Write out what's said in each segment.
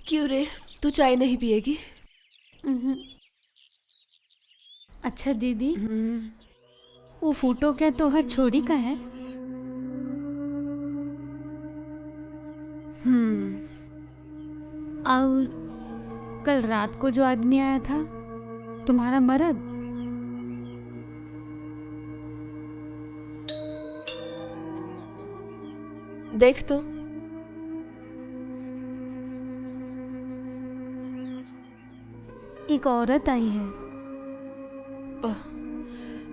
क्यों रे, तू चाय नहीं पिएगी? अच्छा दीदी, वो फोटो क्या तोहर छोरी का है? और कल रात को जो आदमी आया था, तुम्हारा मर्द? देख तो। एक औरत आई है। ओह,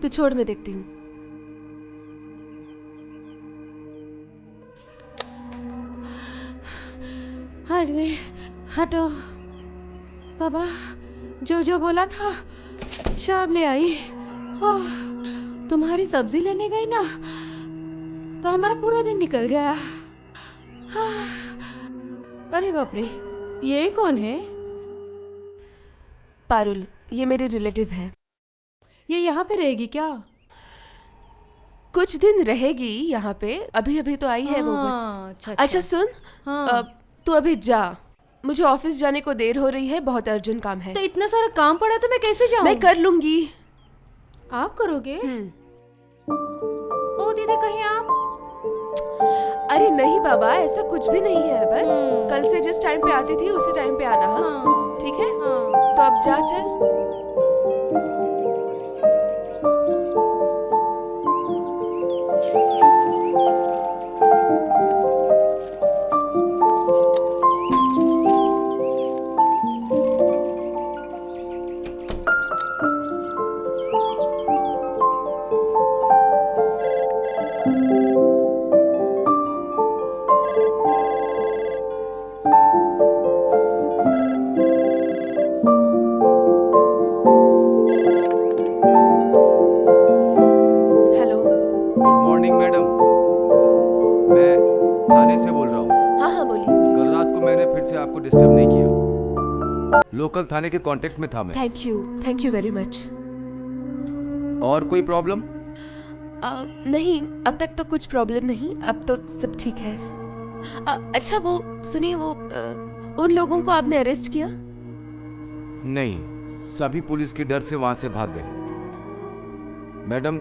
तू छोड़, मैं देखती हूँ। अरे हटो बाबा, जो जो बोला था सब ले आई। ओह, तुम्हारी सब्जी लेने गई ना तो हमारा पूरा दिन निकल गया। अरे बाप रे, ये कौन है? पारुल, ये मेरे रिलेटिव है। ये यहाँ पे रहेगी क्या? कुछ दिन रहेगी यहाँ पे, अभी अभी तो आई है वो हाँ, बस। अच्छा, अच्छा सुन, हाँ। तू अभी जा, मुझे ऑफिस जाने को देर हो रही है, बहुत अर्जेंट काम है। तो इतना सारा काम पड़ा तो मैं कैसे जाऊँ? मैं कर लूंगी। आप करोगे? ओ दीदी, कहीं आप? अरे नहीं बाबा, ऐसा कुछ भी नहीं है, बस कल से जिस टाइम पे आती थी उसी टाइम पे आना। हाँ, ठीक है? हाँ। तो अब जा चल। हेलो। गुड मॉर्निंग मैडम, मैं थाने से बोल रहा हूँ। हाँ हाँ, बोलिए बोलिए। कल रात को मैंने फिर से आपको डिस्टर्ब नहीं किया। लोकल थाने के कांटेक्ट में था मैं। Thank you very much. और कोई प्रॉब्लम? नहीं, अब तक तो कुछ प्रॉब्लम नहीं, अब तो सब ठीक है। अच्छा वो सुनिए, वो उन लोगों को आपने अरेस्ट किया? नहीं, सभी पुलिस के डर से वहां से भाग गए। मैडम,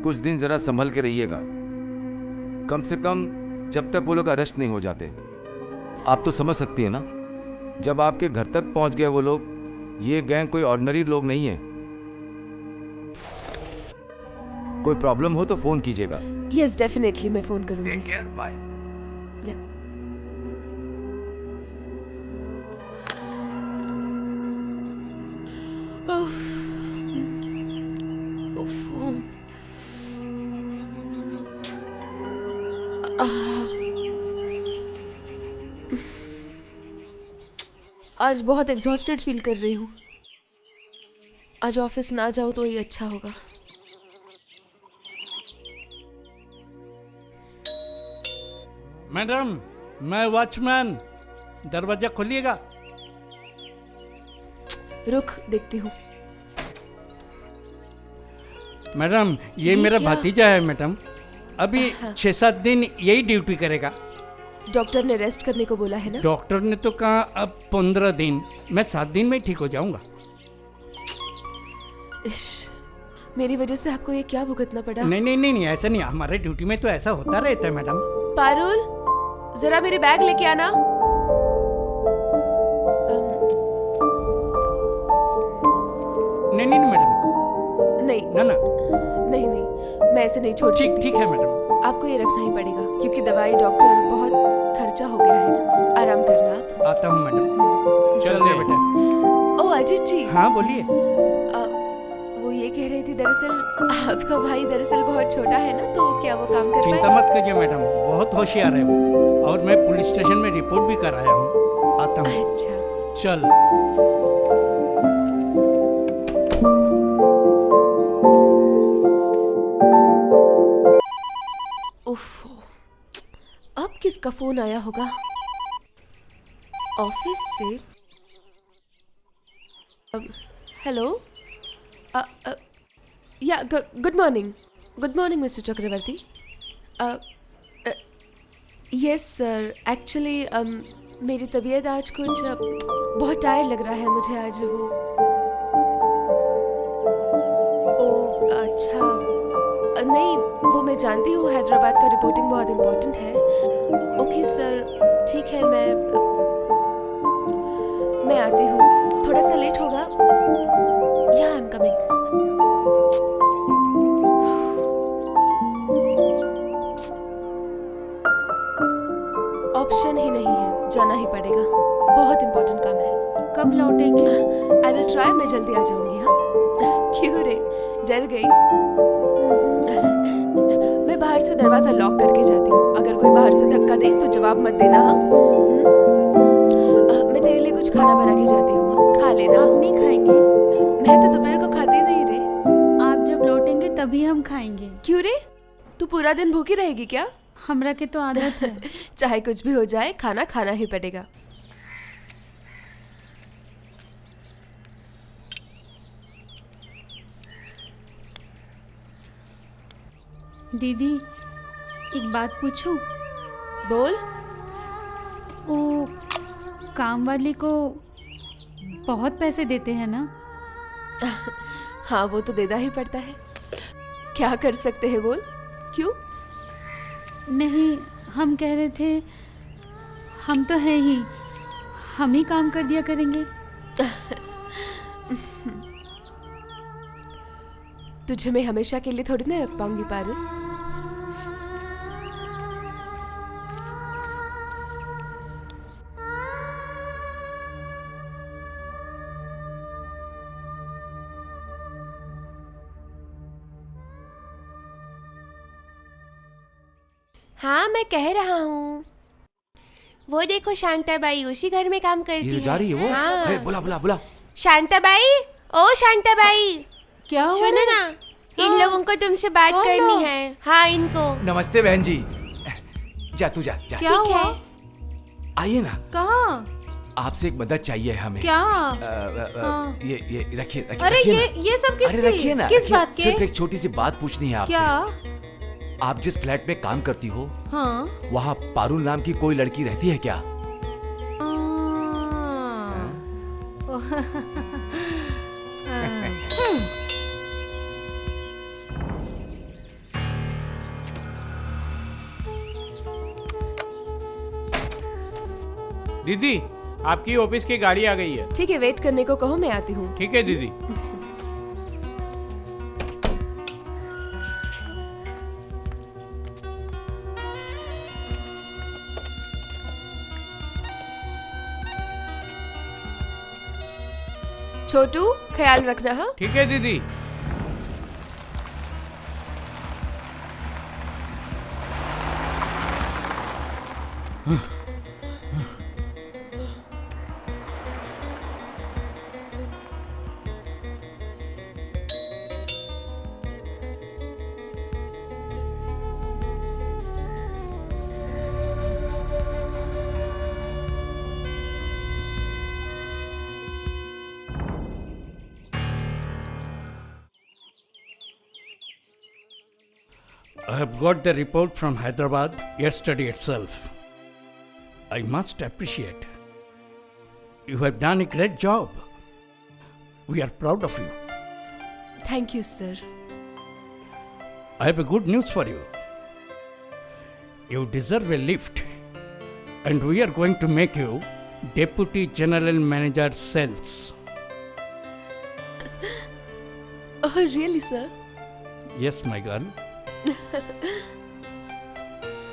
कुछ दिन जरा संभल के रहिएगा, कम से कम जब तक वो लोग अरेस्ट नहीं हो जाते। आप तो समझ सकती है ना, जब आपके घर तक पहुंच गए वो लोग, ये गैंग कोई ऑर्डिनरी लोग नहीं है। कोई प्रॉब्लम हो तो फोन कीजिएगा। यस डेफिनेटली, मैं फोन करूंगी। Take care, bye. Yeah. उफ, उफ, आज बहुत एग्जॉस्टेड फील कर रही हूँ। आज ऑफिस ना जाओ तो ही अच्छा होगा। मैडम, मैं वॉचमैन, दरवाजा खोलिएगा। रुक, देखती हूँ। मैडम, ये ये मेरा क्या? भतीजा है मैडम, अभी 6-7 दिन यही ड्यूटी करेगा। डॉक्टर ने रेस्ट करने को बोला है ना? डॉक्टर ने तो कहा अब 15 दिन, मैं 7 दिन में ठीक हो जाऊंगा। इश, मेरी वजह से आपको ये क्या भुगतना पड़ा? नहीं नहीं नहीं नहीं, ऐसा नहीं, हमारे ड्यूटी में तो ऐसा होता रहता है मैडम। पारुल, जरा मेरे बैग लेके आना। नहीं नहीं नहीं मैडम, नहीं ना ना, नहीं नहीं, मैं ऐसे नहीं छोड़ ठीक सकती। ठीक है मैडम। आपको ये रखना ही पड़ेगा, क्योंकि दवाई डॉक्टर बहुत खर्चा हो गया है ना। आराम करना आप। आता हूँ मैडम। चल रहे बेटा। ओ अजीत जी, हाँ बोलिए। वो ये कह रही थी, दरअसल आपका भाई दरअसल बहुत छोटा है ना, तो क्या वो काम कर चिंता पाएगा? मत कीजिए मैडम, बहुत होशियार है वो, और मैं पुलिस स्टेशन में रिपोर्ट भी कराया हूँ। आता हूँ। अच्छा। चल। उफ, अब किसका फोन आया होगा? ऑफिस से? हेलो, या गुड मॉर्निंग मिस्टर चक्रवर्ती। यस सर, एक्चुअली मेरी तबीयत आज कुछ बहुत टायर्ड लग रहा है मुझे आज। वो ओ अच्छा, नहीं वो मैं जानती हूँ, हैदराबाद का रिपोर्टिंग बहुत इम्पोर्टेंट है। ओके सर, ठीक है, मैं आती हूँ, थोड़ा सा लेट होगा। या आई एम कमिंग। ऑप्शन ही नहीं है, जाना ही पड़ेगा, बहुत इम्पोर्टेंट काम है। कब लौटेंगे? आई विल ट्राई, मैं जल्दी आ जाऊंगी। हाँ क्यों रे, डर गई? मैं बाहर से दरवाजा लॉक करके जाती हूँ, अगर कोई बाहर से धक्का दे तो जवाब मत देना। हाँ मैं तेरे लिए कुछ खाना बना के जाती हूँ, खा लेना। नहीं खाएंगे? मैं तो दोपहर को खाती नहीं रे। आप जब लौटेंगे तभी हम खाएंगे। क्यों रे, तू पूरा दिन भूखी रहेगी क्या? हमरा के तो आदत है। चाहे कुछ भी हो जाए, खाना खाना ही पड़ेगा। दीदी, एक बात पूछूं? बोल। वो काम वाली को बहुत पैसे देते हैं ना? हाँ वो तो देना ही पड़ता है, क्या कर सकते हैं बोल। क्यों? नहीं, हम कह रहे थे हम तो हैं ही, हम ही काम कर दिया करेंगे। तुझे मैं हमेशा के लिए थोड़ी ना रख पाऊंगी पारुल। हाँ मैं कह रहा हूँ, वो देखो शांताबाई उसी घर में काम करती ये है। जो जा रही है वो? हाँ। ए, बुला बुला बुला। शांताबाई, ओ शांताबाई, क्या हुआ? सुनो ना, इन लोगों को तुमसे बात कौन करनी लोग? है। हाँ इनको। नमस्ते बहन जी। जा तू जा जा। क्या ठीक हुआ? है। आइए ना, कहाँ? आपसे एक मदद चाहिए हमें। क्या? हाँ। ये रखिए रखिए। अरे रखिए ना। ये सब अरे रखिए किसकी? ना, किस रखिए। बात के? सिर्फ एक छोटी सी बात पूछनी है आपसे। क्या? आप जिस फ्लैट में काम करती हो, हाँ। वहाँ पारुल नाम की कोई लड़की रहती है क्या? दीदी, आपकी ऑफिस की गाड़ी आ गई है। ठीक है, वेट करने को कहो, मैं आती हूँ। ठीक है दीदी। छोटू, ख्याल रखना। हाँ ठीक है दीदी। I have got the report from Hyderabad yesterday itself. I must appreciate. You have done a great job. We are proud of you. Thank you sir. I have a good news for you. You deserve a lift, and we are going to make you Deputy General Manager Sales. Oh really sir? Yes, my girl.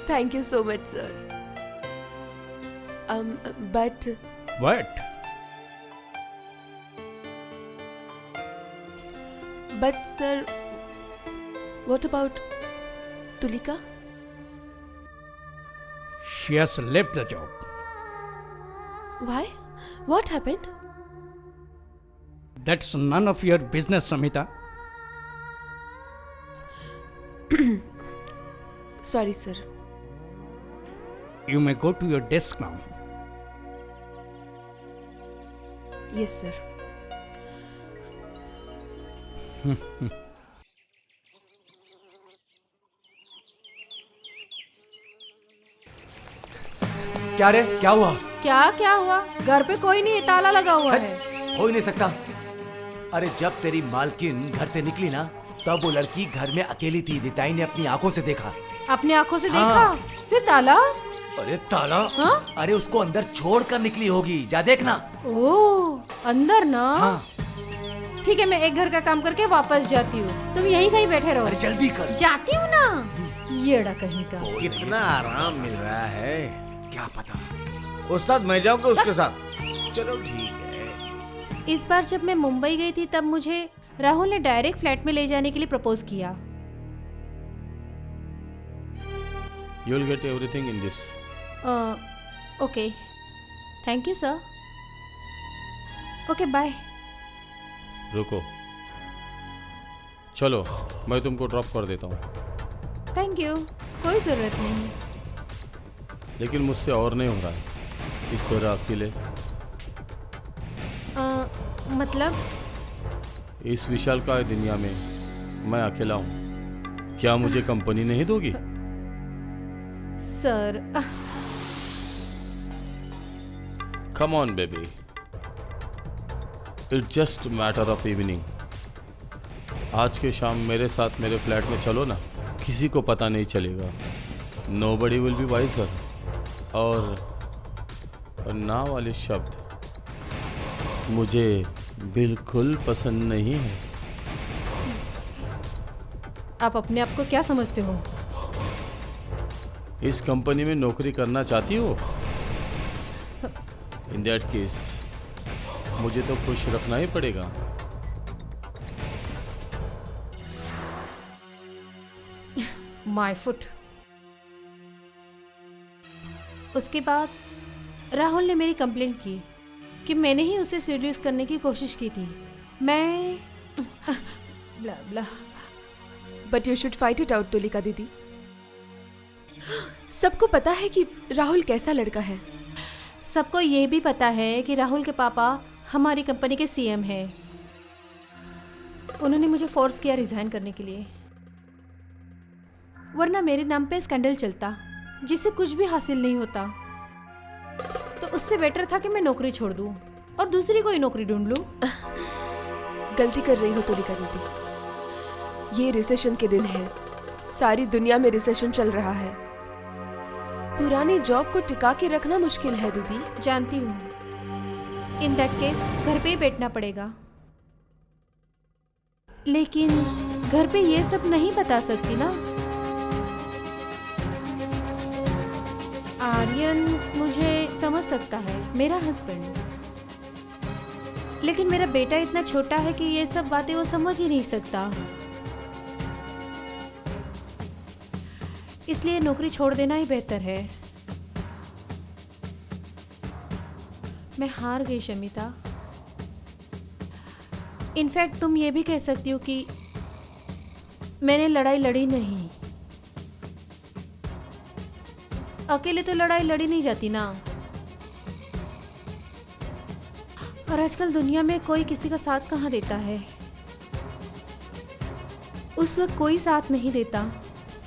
Thank you so much sir. But What? Sir, what about Tulika? She has left the job. Why? What happened? That's none of your business, Samita. Sorry sir. You may go to your desk now. Yes sir. क्या रे, क्या हुआ? क्या क्या हुआ? घर पे कोई नहीं है, ताला लगा हुआ है। हो ही नहीं सकता। अरे जब तेरी मालकिन घर से निकली ना, तब वो लड़की घर में अकेली थी। निताई ने अपनी आंखों से देखा। अपनी आंखों से हाँ। देखा? फिर ताला? अरे ताला? हाँ? अरे उसको अंदर छोड़ कर निकली होगी, जा देखना। ओह, अंदर ना? हाँ। ठीक है, मैं एक घर का काम करके वापस जाती हूँ, तुम यहीं कहीं बैठे रहो। अरे जल्दी कर। जाती हूँ ना, येड़ा कहीं का। कितना आराम मिल रहा है। क्या पता। उस्ताद मैं जाऊँ क्या उसके साथ? चलो ठीक है। इस बार जब मैं मुंबई गई थी तब मुझे राहुल ने डायरेक्ट फ्लैट में ले जाने के लिए प्रपोज किया। You'll get everything in this. Okay, thank you sir. Okay bye. रुको, चलो मैं तुमको ड्रॉप कर देता हूँ, थैंक यू, कोई ज़रूरत नहीं। लेकिन मुझसे और नहीं हो रहा है इस तरह अकेले। मतलब इस विशाल का दुनिया में मैं अकेला हूँ। क्या मुझे कंपनी नहीं दोगी? Sir, come on baby, it's just matter of evening. आज के शाम मेरे साथ मेरे फ्लैट में चलो ना, किसी को पता नहीं चलेगा। Nobody will be wiser. और ना वाले शब्द मुझे बिल्कुल पसंद नहीं है। आप अपने आप को क्या समझते हो? इस कंपनी में नौकरी करना चाहती हो? इन दैट केस मुझे तो खुश रखना ही पड़ेगा। My foot. उसके बाद राहुल ने मेरी कंप्लेंट की कि मैंने ही उसे सीड्यूस करने की कोशिश की थी। मैं blah blah. But you should fight it out Tulika दीदी। सबको पता है कि राहुल कैसा लड़का है। सबको ये भी पता है कि राहुल के पापा हमारी कंपनी के सीएम हैं। उन्होंने मुझे फोर्स किया रिजाइन करने के लिए, वरना मेरे नाम पे स्कैंडल चलता जिससे कुछ भी हासिल नहीं होता। तो उससे बेटर था कि मैं नौकरी छोड़ दूं और दूसरी कोई नौकरी ढूंढ लूं। गलती कर रही हो तुलिका दीदी। ये रिसेशन के दिन है, सारी दुनिया में रिसेशन चल रहा है। पुरानी जॉब को टिका के रखना मुश्किल है दीदी। जानती हूँ। इन दैट केस घर पे ही बैठना पड़ेगा। लेकिन घर पे ये सब नहीं बता सकती ना। आर्यन मुझे समझ सकता है, मेरा हस्बैंड। लेकिन मेरा बेटा इतना छोटा है कि ये सब बातें वो समझ ही नहीं सकता। इसलिए नौकरी छोड़ देना ही बेहतर है। मैं हार गई शमिता। इनफैक्ट तुम ये भी कह सकती हो कि मैंने लड़ाई लड़ी नहीं। अकेले तो लड़ाई लड़ी नहीं जाती ना। और आजकल दुनिया में कोई किसी का साथ कहाँ देता है। उस वक्त कोई साथ नहीं देता,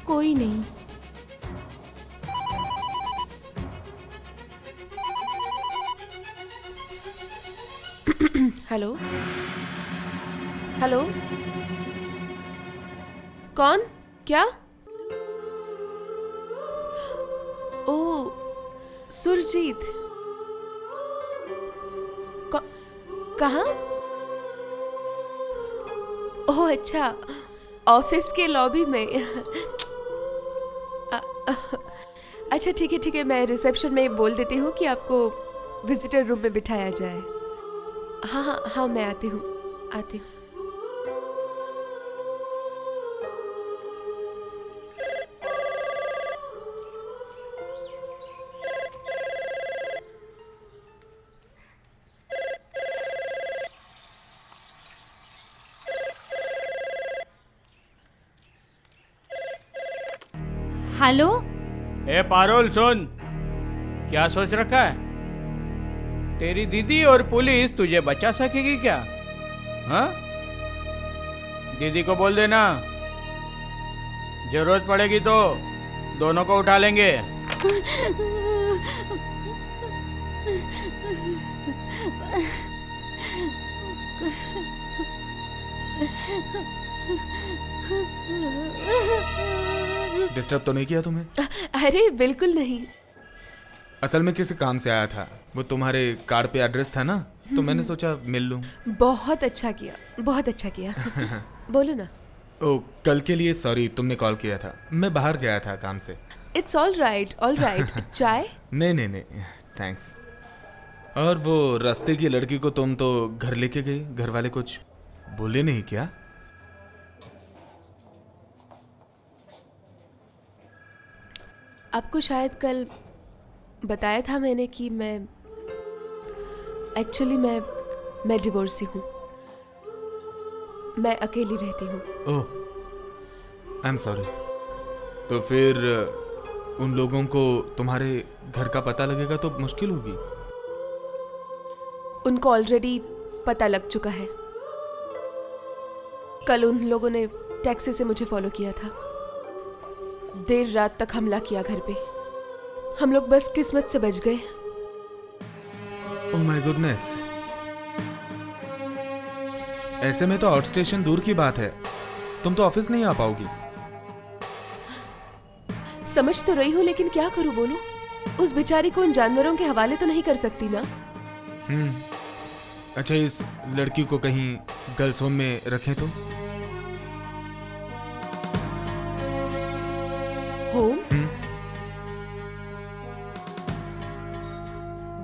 कोई नहीं। हेलो हेलो, कौन? क्या? ओ सुरजीत, कहाँ? ओह अच्छा, ऑफिस के लॉबी में। अच्छा ठीक है, मैं रिसेप्शन में बोल देती हूँ कि आपको विजिटर रूम में बिठाया जाए। हाँ मैं आती हूँ। हेलो, ए पारोल सुन, क्या सोच रखा है? तेरी दीदी और पुलिस तुझे बचा सकेगी क्या? हाँ, दीदी को बोल देना, जरूरत पड़ेगी तो दोनों को उठा लेंगे। डिस्टर्ब तो नहीं किया तुम्हें? अरे बिल्कुल नहीं। असल में किसी काम से आया था, वो तुम्हारे कार्ड पे एड्रेस था ना, तो मैंने सोचा मिल लूं। बहुत अच्छा किया, बहुत अच्छा किया। बोलो ना। ओ, कल के लिए सॉरी, तुमने कॉल किया था, मैं बाहर गया था काम से। It's all right, all right. चाय? नहीं नहीं नहीं, थैंक्स। और वो रास्ते की लड़की को तुम तो घर लेके गई, घर वाले कुछ बोले नहीं क्या? आपको शायद कल बताया था मैंने कि एक्चुअली मैं डिवोर्सी हूँ। मैं अकेली रहती हूँ। ओह, आई एम सॉरी। तो फिर उन लोगों को तुम्हारे घर का पता लगेगा तो मुश्किल होगी। उनको ऑलरेडी पता लग चुका है। कल उन लोगों ने टैक्सी से मुझे फॉलो किया था। देर रात तक हमला किया घर पे। हम लोग बस किस्मत से बच गए। Oh my goodness. ऐसे में तो आउट स्टेशन दूर की बात है, तुम तो ऑफिस नहीं आ पाओगी। समझ तो रही हूँ, लेकिन क्या करूँ बोलो? उस बेचारी को उन जानवरों के हवाले तो नहीं कर सकती ना। अच्छा, इस लड़की को कहीं गर्ल्स होम में रखें तो? होम?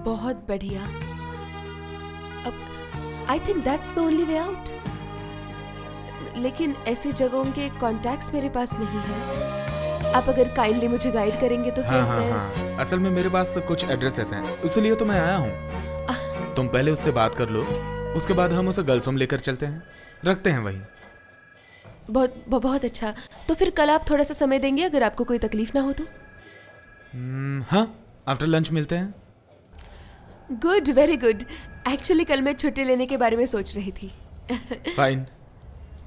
बहुत बढ़िया। अब I think that's the only way out. लेकिन ऐसी जगहों के कॉन्टैक्ट्स मेरे पास नहीं है। आप अगर काइंडली मुझे गाइड करेंगे तो फिर मैं... हाँ। असल में मेरे पास कुछ एड्रेसेस हैं, इसलिए तो मैं आया हूँ। तुम पहले उससे बात कर लो, उसके बाद हम उसे गर्ल्स होम लेकर चलते हैं, रखते हैं वहीं। बहुत अच्छा। तो फिर कल आप थोड़ा सा समय देंगे अगर आपको कोई तकलीफ ना हो तो? हाँ, आफ्टर लंच मिलते हैं। Good, very good. एक्चुअली कल मैं छुट्टी लेने के बारे में सोच रही थी। फाइन,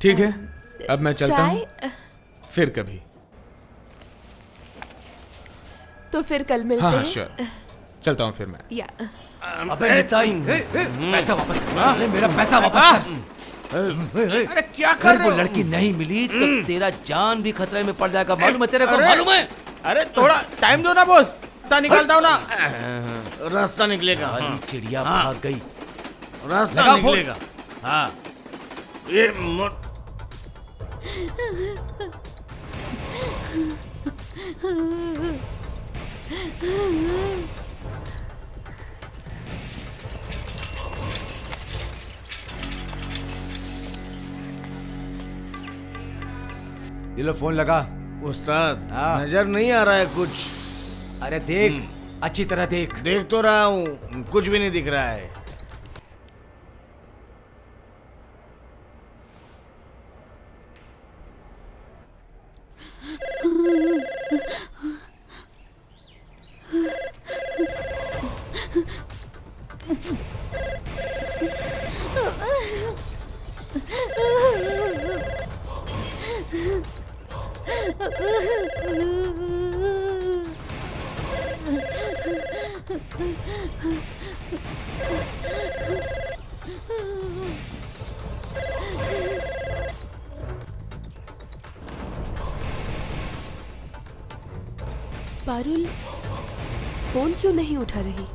ठीक है, अब मैं चलता हूँ, फिर कभी। तो फिर कल मिलते हाँ हैं। श्योर, चलता हूँ फिर मैं। या अबे निताई, पैसा वापस कर, साले मेरा पैसा वापस कर। अरे क्या कर अगर रहे वो हो? लड़की नहीं मिली तो तेरा जान भी खतरे में पड़ जाएगा, मालूम है तेरे को? मालूम है? अरे थोड़ा टाइम दो ना बॉस, रास्ता निकालता हूँ ना। रास्ता निकलेगा। साली चिड़िया भाग गई। रास्ता लगा फोन। निकलेगा। हाँ, ये ये लो फोन लगा। उस्ताद, हाँ। नजर नहीं आ रहा है कुछ। अरे देख, अच्छी तरह देख। देख तो रहा हूँ, कुछ भी नहीं दिख रहा है। पारुल फोन क्यों नहीं उठा रही?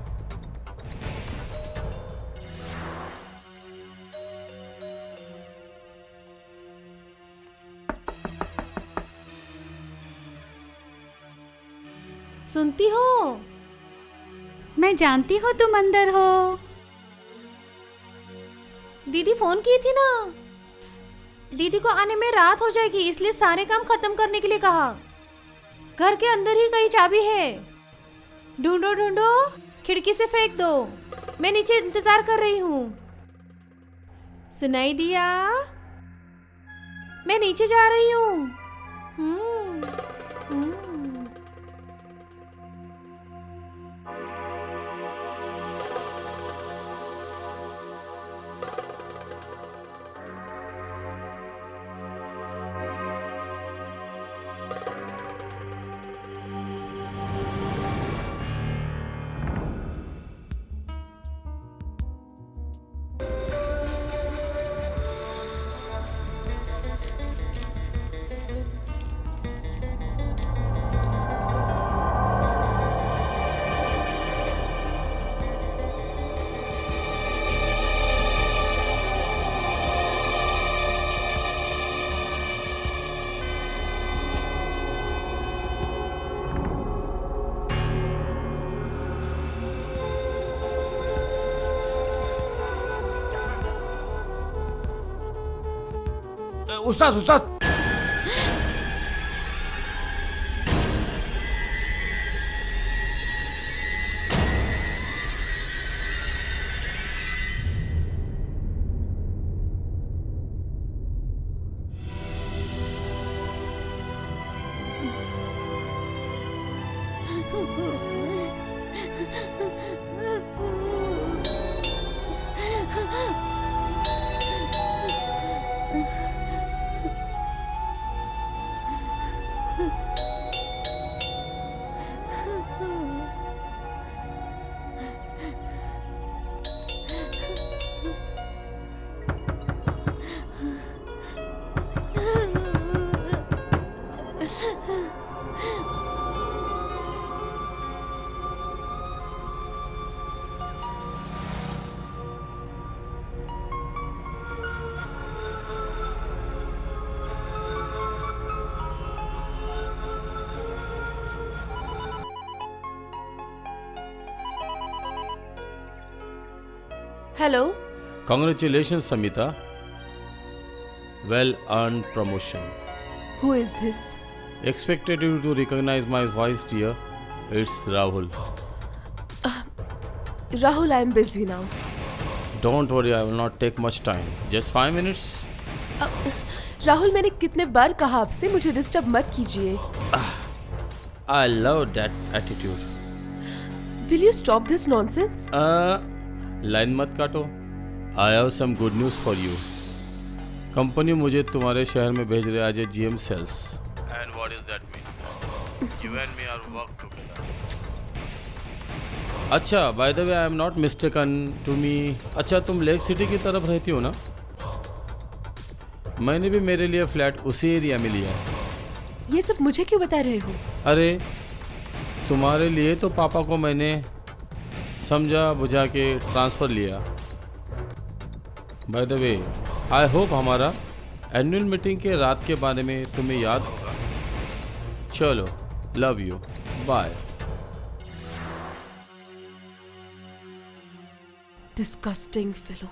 सुनती हो? मैं जानती हूँ तुम अंदर हो। दीदी फोन की थी ना। दीदी को आने में रात हो जाएगी, इसलिए सारे काम खत्म करने के लिए कहा। घर के अंदर ही कहीं चाबी है। ढूंढो ढूंढो, खिड़की से फेंक दो। मैं नीचे इंतजार कर रही हूँ। सुनाई दिया? मैं नीचे जा रही हूँ। उस्ताद उस्ताद। Hello. Congratulations, Samita. Well earned promotion. Who is this? Expected you to recognize my voice, dear. It's Rahul. Rahul, I am busy now. Don't worry, I will not take much time. Just 5 minutes. Rahul, मैंने कितने बार कहा आपसे मुझे disturb मत कीजिए। I love that attitude. Will you stop this nonsense? Line मत काटो। I have some good news for you. Company मुझे तुम्हारे शहर में भेज रही है आज GM sales. And what does that mean? You and me are work together. अच्छा, by the way, I am not mistaken to me. अच्छा, तुम लेक सिटी की तरफ रहती हो ना? मैंने भी मेरे लिए फ्लैट उसी एरिया में लिया है। ये सब मुझे क्यों बता रहे हो? अरे, तुम्हारे लिए तो पापा को मैंने समझा बुझा के ट्रांसफ़र लिया। By the way, I hope हमारा एनुअल मीटिंग के रात के बारे में तुम्हें याद होगा। चलो, love you, bye. Disgusting fellow.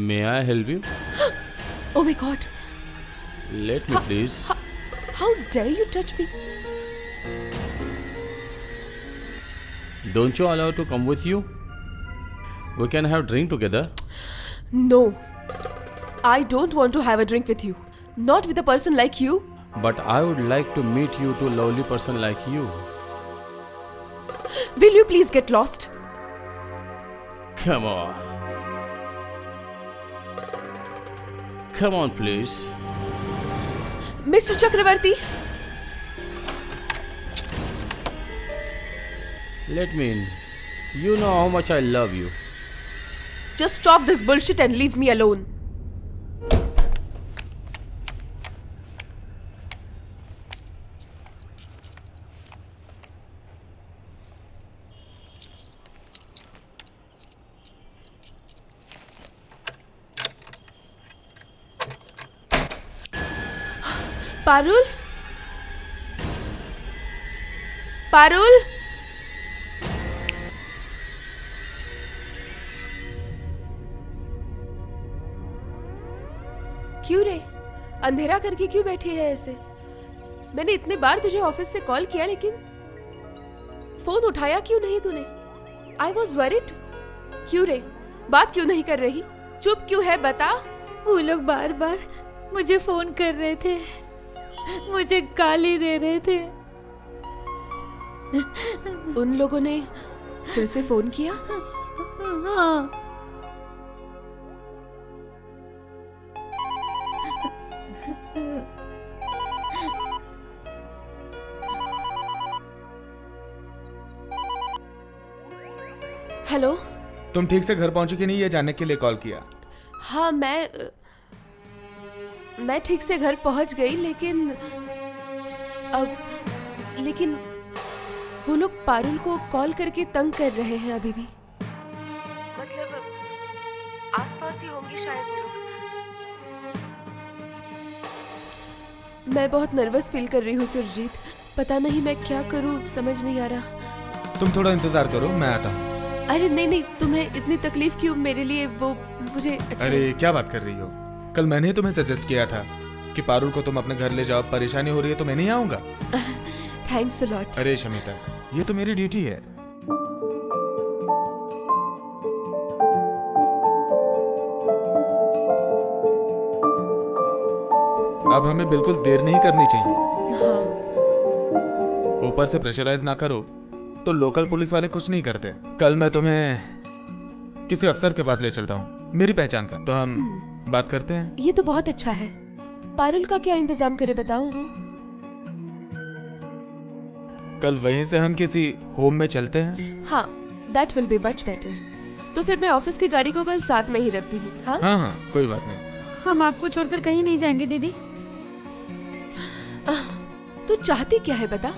May I help you? Oh my God! Let me please. How dare you touch me? Don't you allow to come with you? We can have drink together. No. I don't want to have a drink with you. Not with a person like you. But I would like to meet you to a lovely person like you. Will you please get lost? Come on. Come on, please. Mr. Chakravarti. Let me in. You know how much I love you. Just stop this bullshit and leave me alone. Parul? Parul? क्यों रे? अंधेरा करके क्यों बैठी है ऐसे? मैंने इतने बार तुझे ऑफिस से कॉल किया लेकिन फोन उठाया क्यों नहीं तूने? I was worried. क्यों रे? बात क्यों नहीं कर रही? चुप क्यों है बता? वो लोग बार बार मुझे फोन कर रहे थे, मुझे गाली दे रहे थे। उन लोगों ने फिर से फोन किया? हाँ। हेलो। तुम ठीक से घर पहुंची कि नहीं ये जानने के लिए कॉल किया। हाँ, मैं ठीक से घर पहुंच गई लेकिन वो लोग पारुल को कॉल करके तंग कर रहे हैं अभी भी। मतलब आसपास ही होंगे शायद वो लोग। मैं बहुत नर्वस फील कर रही हूँ सुरजीत, पता नहीं मैं क्या करूँ, समझ नहीं आ रहा। तुम थोड़ा इंतजार करो, मैं आता हूँ। अरे नहीं नहीं, तुम्हें इतनी तकलीफ क्यों मेरे लिए? वो मुझे अच्छा अरे क्या बात कर रही हो, कल मैंने ही तुम्हें सजेस्ट किया था कि पारुल को तुम अपने घर ले जाओ, परेशानी हो रही है तो मैं नहीं आऊंगा। Thanks a lot. अरे शमिता, ये तो मेरी ड्यूटी है। अब हमें बिल्कुल देर नहीं करनी चाहिए। हाँ। ऊपर से प्रेशराइज ना करो तो लोकल पुलिस वाले कुछ नहीं करते। कल मैं तुम्हें किसी अफसर के पास ले चलता हूँ, मेरी पहचान का, तो हम बात करते हैं। ये तो बहुत अच्छा है। पारुल का क्या इंतजाम करे बताओ? कल वहीं से हम किसी होम में चलते हैं। हाँ, that will be much better. तो फिर मैं ऑफिस की गाड़ी को कल साथ में ही रखती हूँ। हाँ हाँ हाँ, कोई बात नहीं। हम आपको छोड़कर कहीं नहीं जाएंगे दीदी। तू चाहती क्या है बता?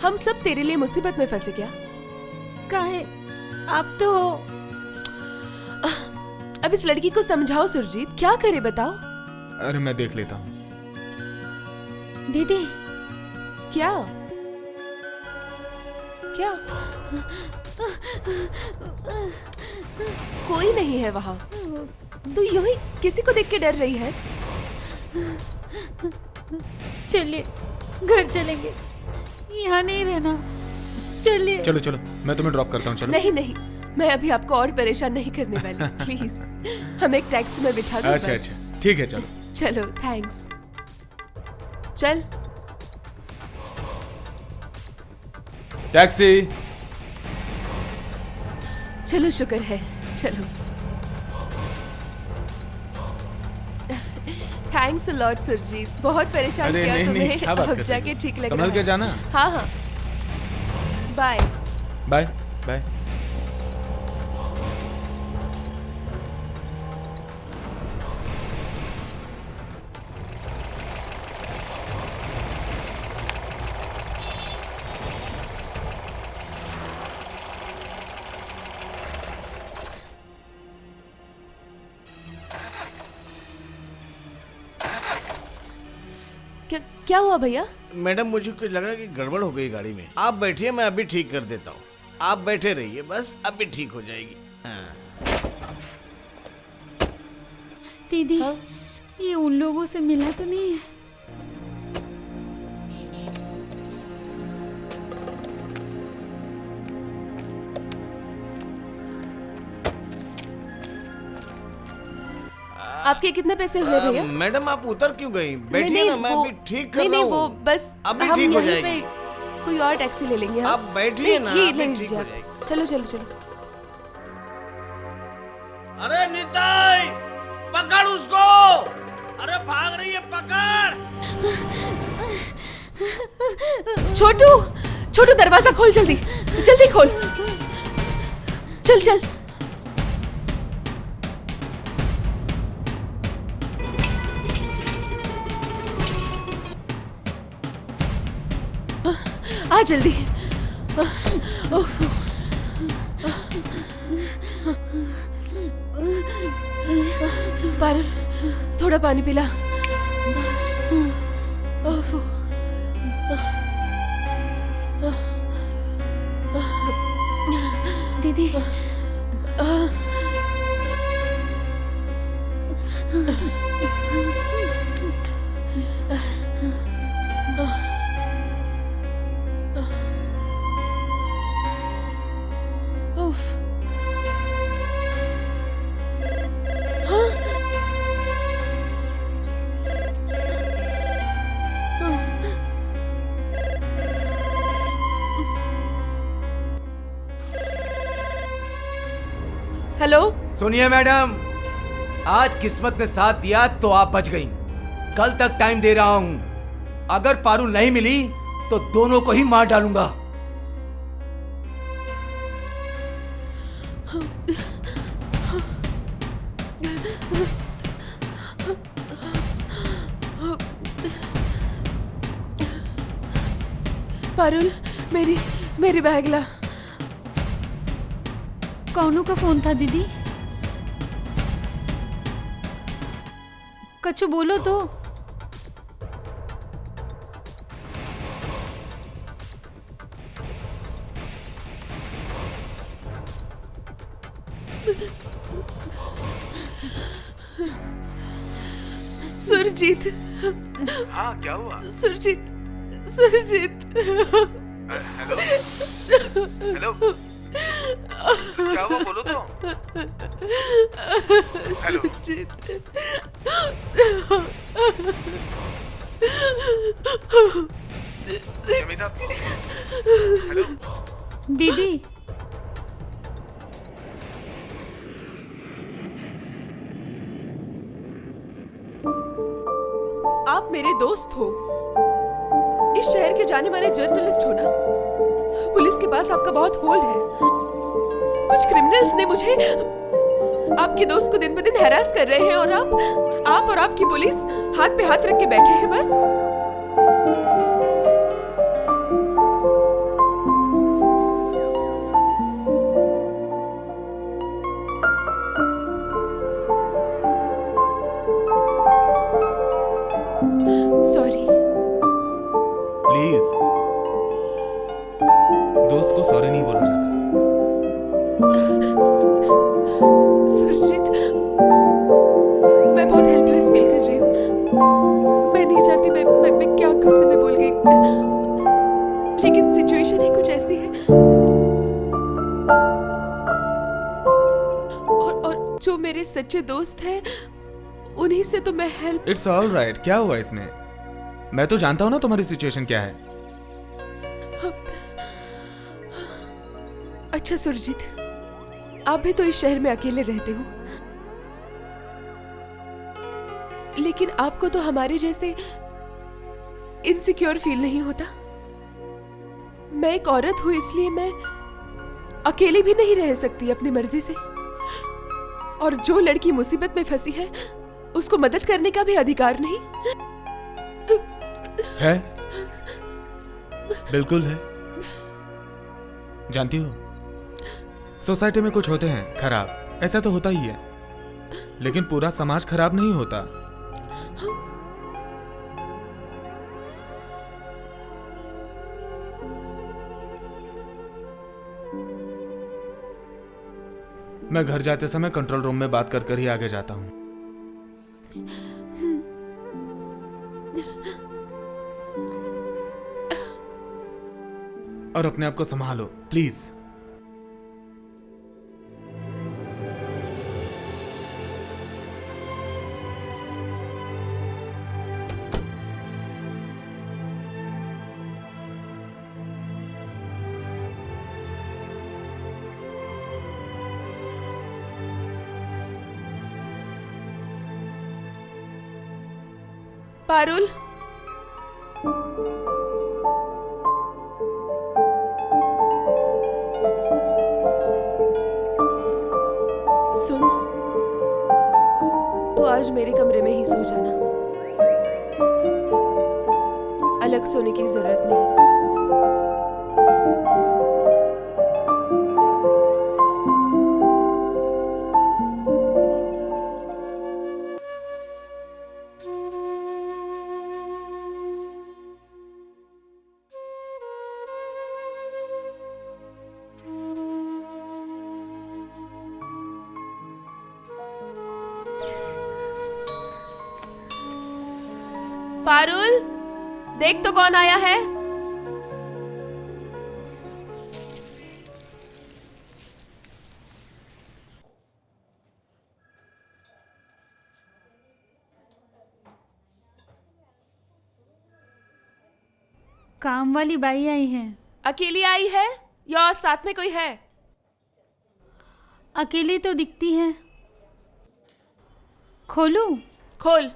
हम सब तेरे लिए मुसीबत में फंसे क्या? काहे? आप तो अब इस लड़की को समझाओ सुरजीत, क्या करे बताओ? अरे मैं देख लेता हूँ। दीदी, क्या क्या? कोई नहीं है वहाँ। तू यूं ही किसी को देख के डर रही है? चलिए घर चलेंगे, यहाँ नहीं रहना। चलिए। चलो चलो, मैं तुम्हें ड्रॉप करता हूँ। चलो। नहीं नहीं, मैं अभी आपको और परेशान नहीं करने वाली। प्लीज हम एक टैक्सी में बिठा दो। अच्छा अच्छा, ठीक है, चलो। चलो, थैंक्स। चल। टैक्सी। चलो, शुक्र है। चलो, थैंक्स अ लॉट सुरजीत, बहुत परेशान अरे किया नहीं, तुम्हें। नहीं, क्या बात अब कर जाके रही हो? ठीक लग संभल रहा के है। जाना। हाँ हाँ, बाय बाय बाय। क्या हुआ भैया? मैडम मुझे कुछ लग रहा है कि गड़बड़ हो गई गाड़ी में। आप बैठिए, मैं अभी ठीक कर देता हूँ। आप बैठे रहिए, बस अभी ठीक हो जाएगी। हाँ। दीदी, हाँ? ये उन लोगों से मिला तो नहीं है? आपके कितने पैसे हुए भैया? मैडम आप उतर क्यों गई? बैठिए ना, मैं अभी ठीक कर रहा नहीं हूँ। वो बस अभी हम ठीक हो यहीं जाएगी। पे कोई और टैक्सी ले लेंगे। आप बैठिए ना, ये अभी ले ठीक लीजिए हो आप। जाएगी। चलो चलो चलो। अरे निताई, पकड़ उसको! अरे भाग रही है, पकड़! छोटू, छोटू दरवाजा खोल, जल्दी जल्दी खोल। चल चल। आ जल्दी। उफ। पारुल, थोड़ा पानी पिला। उफ। दीदी, उफ। हाँ? हेलो। सुनिए मैडम, आज किस्मत ने साथ दिया तो आप बच गई। कल तक टाइम दे रहा हूं, अगर पारुल नहीं मिली तो दोनों को ही मार डालूंगा। पारुल, मेरी बैग ला। कौनों का फोन था दीदी? कछु बोलो तो। सुरजीत। हाँ, क्या हुआ? सुरजीत, सुरजीत। हेलो हेलो, क्या हुआ बोलो तो। हेलो सुरजीत। शमिता, हेलो दीदी, आप मेरे दोस्त हो, इस शहर के जाने माने जर्नलिस्ट हो ना। पुलिस के पास आपका बहुत होल्ड है। कुछ क्रिमिनल्स ने मुझे, आपके दोस्त को दिन ब दिन हैरास कर रहे हैं और आप और आपकी पुलिस हाथ पे हाथ रख के बैठे हैं बस। सॉरी। प्लीज, दोस्त को सॉरी नहीं बोला जाता। सुरजीत, मैं बहुत हेल्पलेस फील कर रही हूँ। मैं नहीं चाहती मैं क्या गुस्से में बोल गई, लेकिन सिचुएशन ही कुछ ऐसी है। और जो मेरे सच्चे दोस्त हैं, उन्हीं से तो मैं हेल्प। इट्स ऑल राइट, क्या हुआ इसमें? मैं तो जानता हूँ ना तुम्हारी सिचुएशन क्या है। अच्छा सुरजीत, आप भी तो इस शहर में अकेले रहते हो, लेकिन आपको तो हमारे जैसे इनसिक्योर फील नहीं होता। मैं एक औरत हूं, इसलिए मैं अकेली भी नहीं रह सकती अपनी मर्जी से। और जो लड़की मुसीबत में फंसी है, उसको मदद करने का भी अधिकार नहीं है? बिल्कुल है। जानती हो, सोसाइटी में कुछ होते हैं खराब, ऐसा तो होता ही है, लेकिन पूरा समाज खराब नहीं होता। मैं घर जाते समय कंट्रोल रूम में बात कर कर ही आगे जाता हूं। और अपने आप को संभालो प्लीज। पारुल, सुन, तू आज मेरे कमरे में ही सो जाना, अलग सोने की जरूरत नहीं। पारुल, देख तो कौन आया है। काम वाली बाई आई है। अकेली आई है या साथ में कोई है? अकेली तो दिखती है। खोलूं? खोल।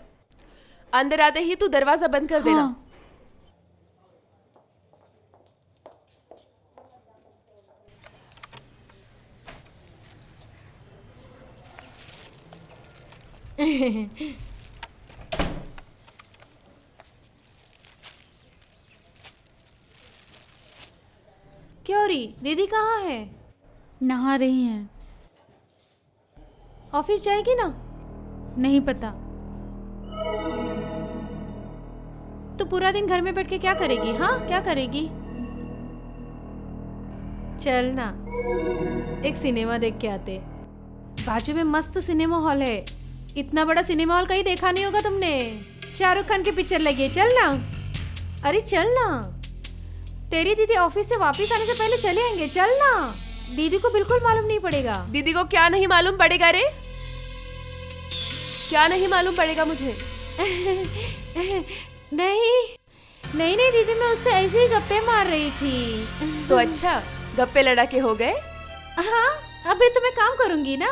अंदर आते ही तू दरवाजा बंद कर देना। हाँ। क्यों री, दीदी कहाँ है? नहा रही हैं। ऑफिस जाएगी ना? नहीं पता। तो पूरा दिन घर में बैठ के क्या करेगी? हाँ, क्या करेगी? चल ना, एक सिनेमा देख के आते। बाजू में मस्त सिनेमा हॉल है। इतना बड़ा सिनेमा हॉल कहीं देखा नहीं होगा तुमने। शाहरुख खान की पिक्चर लगी है, चल ना। अरे चल ना, तेरी दीदी ऑफिस से वापस आने से पहले चले आएंगे, चल ना। दीदी को बिल्कुल मालूम नहीं पड़ेगा। दीदी को क्या नहीं मालूम पड़ेगा रे? क्या नहीं मालूम पड़ेगा मुझे? नहीं दीदी, मैं उससे ऐसे ही गप्पे मार रही थी। तो अच्छा, गप्पे लड़ा के हो गए? हाँ, अभी तो मैं काम करूंगी ना।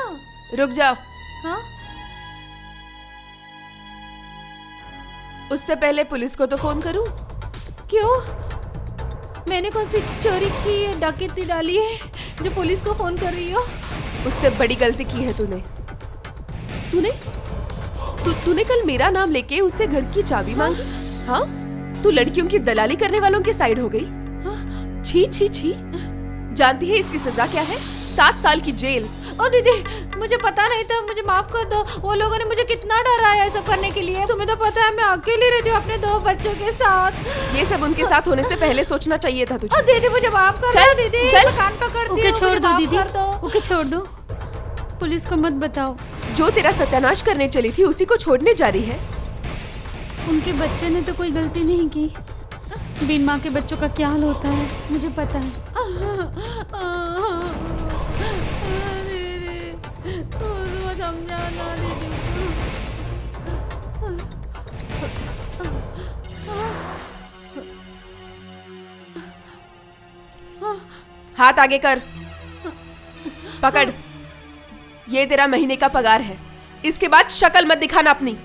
रुक जाओ। हाँ, उससे पहले पुलिस को तो फोन करूं? क्यों? मैंने कौन सी चोरी की, डकैती डाली है जो पुलिस को फोन कर रही हो? उससे बड़ी गलती की है तूने। तूने कल मेरा नाम लेके उससे घर की चाबी मांगी। हाँ, तू लड़कियों की दलाली करने वालों के साइड हो गई। छी छी छी। जानती है इसकी सजा क्या है? 7 साल की जेल। ओ दीदी, मुझे पता नहीं था, मुझे माफ कर दो। वो लोगों ने मुझे कितना डराया ऐसा करने के लिए। तुम्हें तो पता है मैं अकेली रहती हूँ अपने 2 बच्चों के साथ। ये सब उनके साथ होने से पहले सोचना चाहिए था तुझे। ओ दीदी, मुझे माफ कर दो दीदी। चल। मैं कान पकड़ती हूँ। ओके छोड़ मुझे दो माफ दीदी, कर दो। ओके छोड़ दो। पुलिस को मत बताओ। जो तेरा सत्यानाश करने चली थी उसी को छोड़ने जा रही है। उनके बच्चे ने तो कोई गलती नहीं की। बिन माँ के बच्चों का क्या हाल होता है मुझे पता है। दीदी, तो समझाना दीदी। हाथ आगे कर। पकड़। ये तेरा महीने का पगार है। इसके बाद शक्ल मत दिखाना अपनी।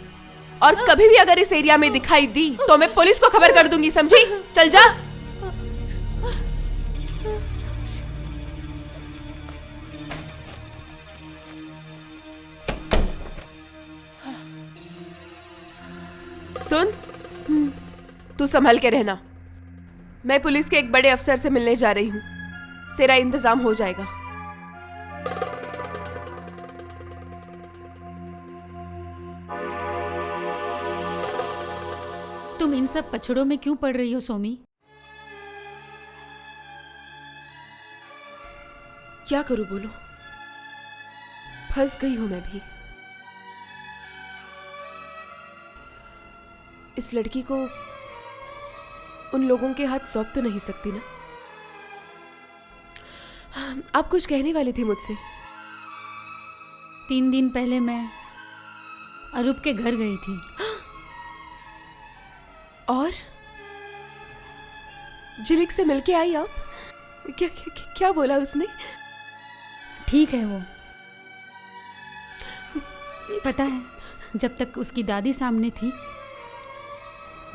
और कभी भी अगर इस एरिया में दिखाई दी तो मैं पुलिस को खबर कर दूंगी, समझी? चल जा। सुन, तू संभल के रहना। मैं पुलिस के एक बड़े अफसर से मिलने जा रही हूँ। तेरा इंतजाम हो जाएगा। तुम इन सब पछड़ों में क्यों पड़ रही हो सोमी? क्या करूं बोलो? फंस गई हूं मैं भी। इस लड़की को उन लोगों के हाथ सौंप तो नहीं सकती ना? आप कुछ कहने वाली थी मुझसे। 3 दिन पहले मैं अरूप के घर गई थी। और झिलिक से मिलके आई आप? क्या बोला उसने? ठीक है वो। पता है, जब तक उसकी दादी सामने थी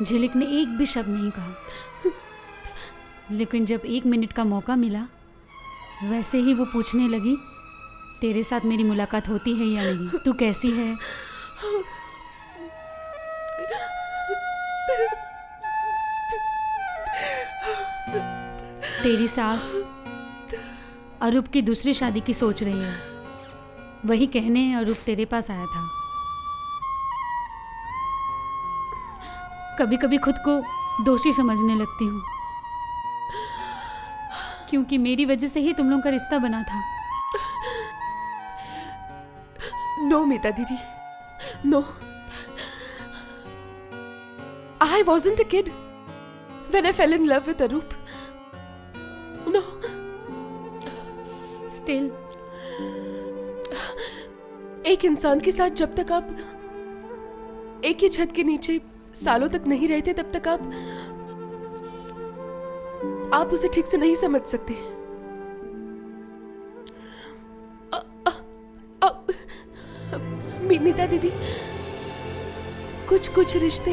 झिलिक ने एक भी शब्द नहीं कहा। लेकिन जब 1 मिनट का मौका मिला वैसे ही वो पूछने लगी, तेरे साथ मेरी मुलाकात होती है या नहीं? तू कैसी है? तेरी सास अरूप की दूसरी शादी की सोच रही है। वही कहने अरूप तेरे पास आया था। कभी कभी खुद को दोषी समझने लगती हूँ, क्योंकि मेरी वजह से ही तुम लोगों का रिश्ता बना था। नो मीता दीदी, no. I wasn't a kid when I fell in love with Arup. No. Still, एक इंसान के साथ जब तक आप एक ही छत के नीचे सालों तक नहीं रहते तब तक आप उसे ठीक से नहीं समझ सकते। मीता दीदी, कुछ रिश्ते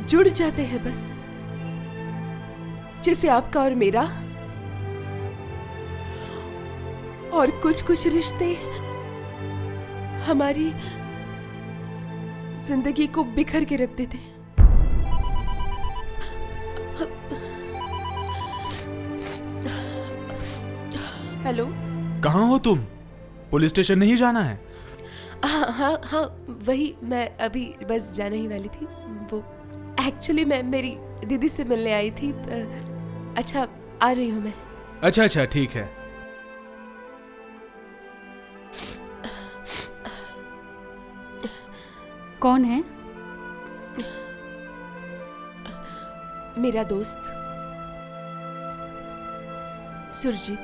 जुड़ जाते हैं बस, जैसे आपका और मेरा। और कुछ रिश्ते हमारी जिंदगी को बिखर के रख देते हैं। हेलो, कहाँ हो तुम? पुलिस स्टेशन नहीं जाना है? हाँ हाँ हाँ, वही मैं अभी बस जाने ही वाली थी। वो एक्चुअली मैं मेरी दीदी से मिलने आई थी। अच्छा, आ रही हूँ मैं। अच्छा अच्छा ठीक है। कौन है? मेरा दोस्त सुरजीत।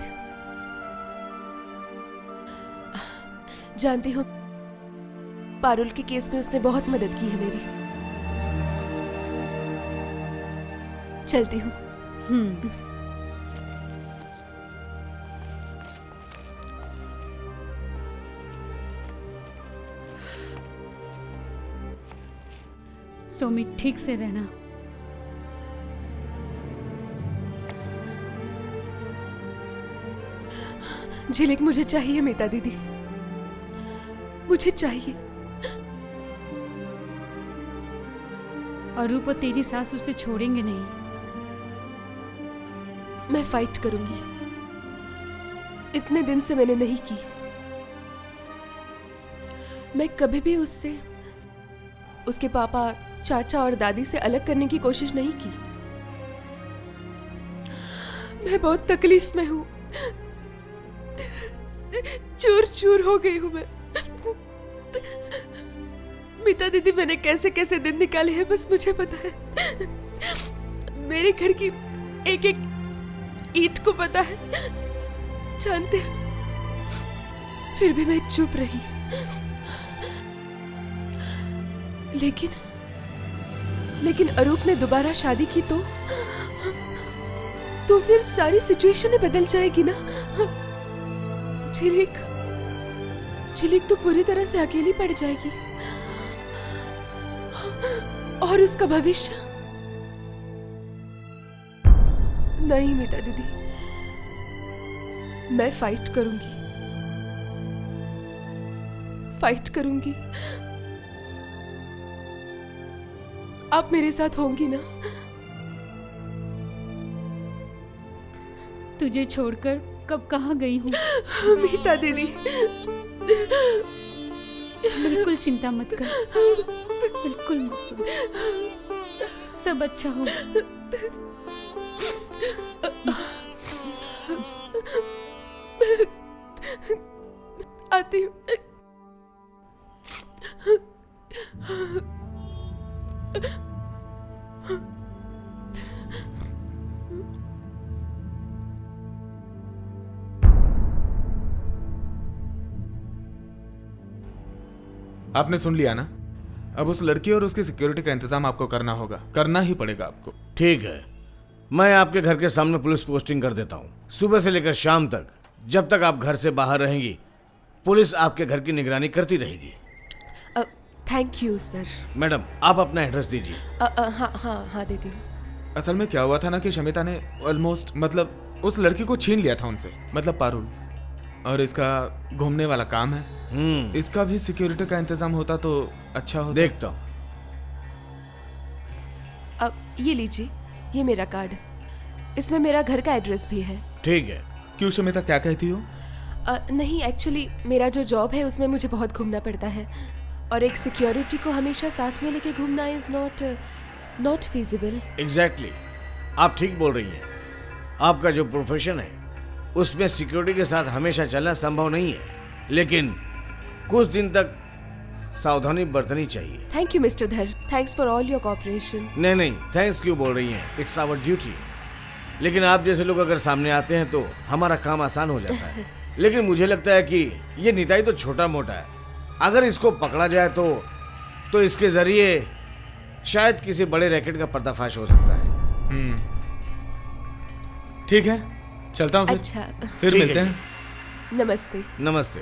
जानती हो, पारुल के केस में उसने बहुत मदद की है मेरी। चलती हूँ। सोमी, ठीक से रहना। झिलिक, मुझे चाहिए मीता दीदी, मुझे चाहिए। अरूप और तेरी सास उसे छोड़ेंगे नहीं। मैं फाइट करूंगी। इतने दिन से मैंने नहीं की। मैं कभी भी उससे, उसके पापा, चाचा और दादी से अलग करने की कोशिश नहीं की। मैं बहुत तकलीफ में हूं। चूर चूर हो गई हूं मैं। मीता दीदी, मैंने कैसे कैसे दिन निकाले हैं बस मुझे पता है। मेरे घर की एक एक ईंट को पता है, जानते हैं। फिर भी मैं चुप रही। लेकिन अरूप ने दोबारा शादी की तो फिर सारी सिचुएशन बदल जाएगी ना। झिलिक तो पूरी तरह से अकेली पड़ जाएगी। और उसका भविष्य। नहीं मीता दीदी, मैं फाइट करूंगी। आप मेरे साथ होंगी ना? तुझे छोड़कर कब कहाँ गई हूँ? मीता दीदी, बिल्कुल चिंता मत कर, बिल्कुल मत सोच, सब अच्छा होगा। आती हूँ। आपने सुन लिया ना? अब उस लड़की और उसकी सिक्योरिटी का इंतजाम आपको करना होगा, करना ही पड़ेगा आपको। ठीक है, मैं आपके घर के सामने पुलिस पोस्टिंग कर देता हूँ। सुबह से लेकर शाम तक, जब तक आप घर से बाहर रहेंगी, पुलिस आपके घर की निगरानी करती रहेगी। Thank you sir. मैडम, आप अपना एड्रेस दीजिए। हाँ देती हूँ। असल में क्या हुआ था ना कि शमिता ने ऑलमोस्ट, मतलब उस लड़की को छीन लिया था उनसे, मतलब पारुल। और इसका घूमने वाला काम है। इसका भी सिक्योरिटी का इंतजाम होता तो अच्छा होता। देखता हूँ। अब ये लीजिए, ये मेरा कार्ड, इसमें मेरा घर का एड्रेस भी है। ठीक है। क्यों शमिता, क्या कहती हो? नहीं, एक्चुअली मेरा जो जॉब है उसमें मुझे बहुत घूमना पड़ता है, और एक सिक्योरिटी को हमेशा साथ में लेके घूमना इज नॉट फीजिबल। एग्जैक्टली, आप ठीक बोल रही हैं। आपका जो प्रोफेशन है उसमें सिक्योरिटी के साथ हमेशा चलना संभव नहीं है, लेकिन कुछ दिन तक सावधानी बरतनी चाहिए। Thank you Mister Dhar, thanks for all your cooperation. नहीं, थैंक्स क्यों बोल रही हैं? It's our duty. लेकिन आप जैसे लोग अगर सामने आते हैं तो हमारा काम आसान हो जाता है। लेकिन मुझे लगता है कि ये निताई तो छोटा मोटा है, अगर इसको पकड़ा जाए तो इसके जरिए शायद किसी बड़े रैकेट का पर्दाफाश हो सकता है। ठीक है, चलता हूँ फिर। अच्छा, फिर मिलते हैं। नमस्ते। नमस्ते।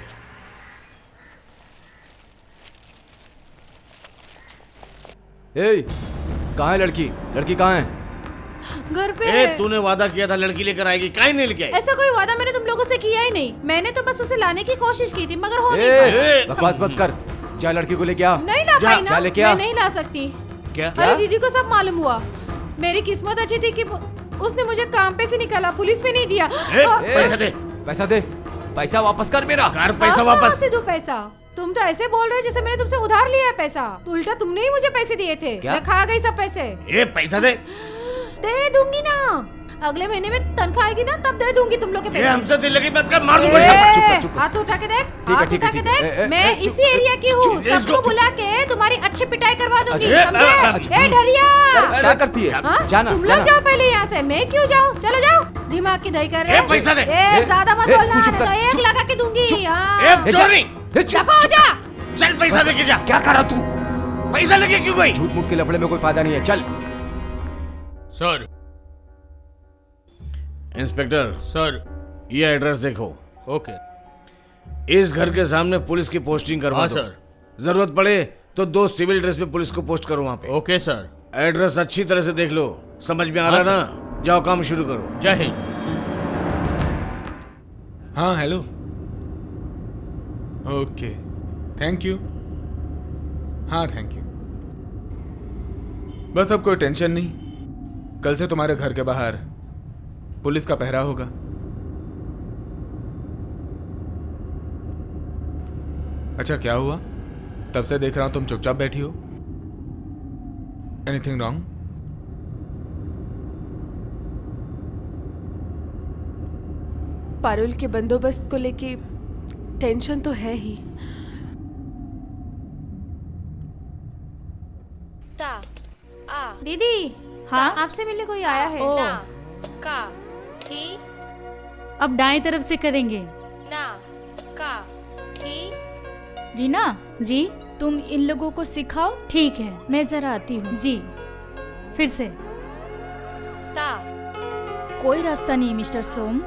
कहाँ है लड़की? लड़की कहाँ है? घर पे ए, तूने वादा किया था लड़की लेकर आएगी, काहे नहीं लेके आई? ऐसा कोई वादा मैंने तुम लोगों से किया ही नहीं। मैंने तो बस उसे लाने की कोशिश की थी, मगर हो नहीं पाया। बकवास मत कर, जा लड़की को लेके आ। नहीं ला पाई ना, लेके आ। मैं नहीं ला सकती। क्या? अरे दीदी को सब मालूम हुआ। मेरी किस्मत अच्छी थी कि उसने मुझे काम पे से निकाला, पुलिस में नहीं दिया। पैसा दे। पैसा दे, पैसा वापस कर मेरा। पैसा वापस। से दो पैसा। तुम तो ऐसे बोल रहे हो जैसे मैंने तुमसे उधार लिया है पैसा। तो उल्टा तुमने ही मुझे पैसे दिए थे। क्या? मैं खा गई सब पैसे। ये पैसा दे। दे दूंगी ना, अगले महीने में तनख्वाह आएगी ना तब दे दूंगी तुम लोग के ये पैसे। हमसे दिल लगी बात कर, मार दूंगा। ए, हाथ उठा के देख, हाथ ठीक है, उठा के ठीक है। देख। मैं इसी एरिया की हूँ, चुप, इसको- सबको बुला के तुम्हारी अच्छी पिटाई करवा दूंगी, अच्छा, समझे? ए ढरिया, क्या करती है? हाँ? जाना, तुम जाना। लोग जाओ पहले यहाँ से, मैं क्यों जाऊँ? चलो जाओ, दिमाग की दही कर रहे ए, पैसा दे। ए, ज्यादा मत ए, बोलना, तू चुप नहीं कर, तो एक चुप। लगा के दूंगी। हाँ। ए, चोरी। दफा हो जा। चल पैसा लेके जा। क्या करा तू? पैसा लेके क्यों गई? झूठ मूठ के लफड़े में कोई फायदा नहीं है, चल। सर। Inspector sir. ये एड्रेस देखो। ओके। इस घर के सामने पुलिस की पोस्टिंग करवा हाँ, दो। सर। जरूरत पड़े तो 2 सिविल ड्रेस में पुलिस को पोस्ट करो वहाँ पे। Okay sir. एड्रेस अच्छी तरह से देख लो, समझ में आ रहा हाँ, ना? जाओ काम शुरू करो। जय हिंद। हाँ हेलो। Okay, thank you. हाँ थैंक यू। बस अब कोई टेंशन नहीं, कल से तुम्हारे घर के बाहर पुलिस का पहरा होगा। अच्छा क्या हुआ? तब से देख रहा हूं तुम चुपचाप बैठी हो। Anything wrong? पारुल के बंदोबस्त को लेके टेंशन तो है ही। दीदी, हाँ आपसे मिलने कोई आया है। ओ, अब दाएं तरफ से करेंगे। रीना, जी तुम इन लोगों को सिखाओ, ठीक है। मैं जरा आती हूँ। जी फिर से। कोई रास्ता नहीं मिस्टर सोम।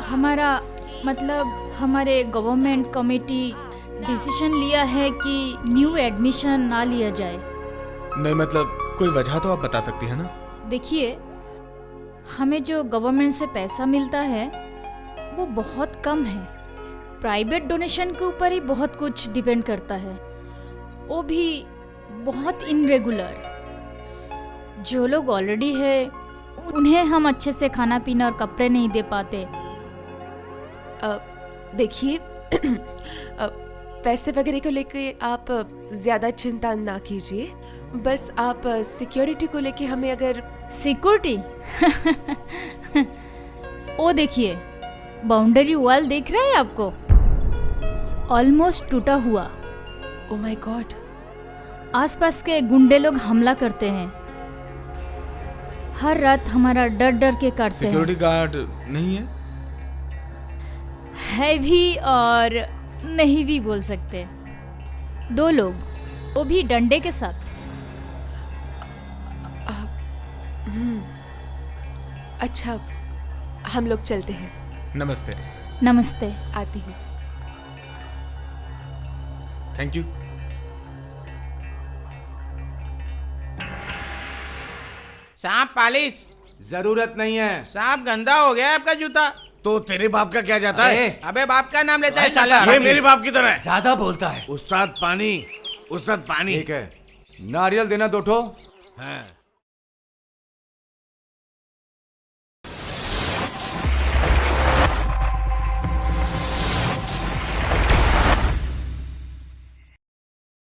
हमारा मतलब हमारे गवर्नमेंट कमेटी डिसीजन लिया है कि न्यू एडमिशन ना लिया जाए। नहीं मतलब कोई वजह तो आप बता सकती है ना? देखिए, हमें जो गवर्नमेंट से पैसा मिलता है वो बहुत कम है। प्राइवेट डोनेशन के ऊपर ही बहुत कुछ डिपेंड करता है, वो भी बहुत इनरेगुलर। जो लोग ऑलरेडी है उन्हें हम अच्छे से खाना पीना और कपड़े नहीं दे पाते। देखिए पैसे वगैरह को लेके आप ज़्यादा चिंता ना कीजिए, बस आप सिक्योरिटी को लेके हमें अगर सिक्योरिटी ओ देखिए, बाउंड्री वॉल दिख रहा है आपको? ऑलमोस्ट टूटा हुआ। ओ माय गॉड, आसपास के गुंडे लोग हमला करते हैं, हर रात हमारा डर डर के काटते हैं। सिक्योरिटी गार्ड नहीं है? है भी और नहीं भी बोल सकते। 2 लोग, वो भी डंडे के साथ। अच्छा हम लोग चलते हैं। नमस्ते। नमस्ते। आती हूँ। Thank you. सांप पालिश जरूरत नहीं है। साहब गंदा हो गया है आपका जूता। तो तेरे बाप का क्या जाता है? अबे बाप का नाम लेता है अरे साला। साला। ये मेरे बाप की तरह है। ज्यादा बोलता है। उस्ताद पानी, उस्ताद पानी। ठीक है, नारियल देना 2 ठो। हाँ।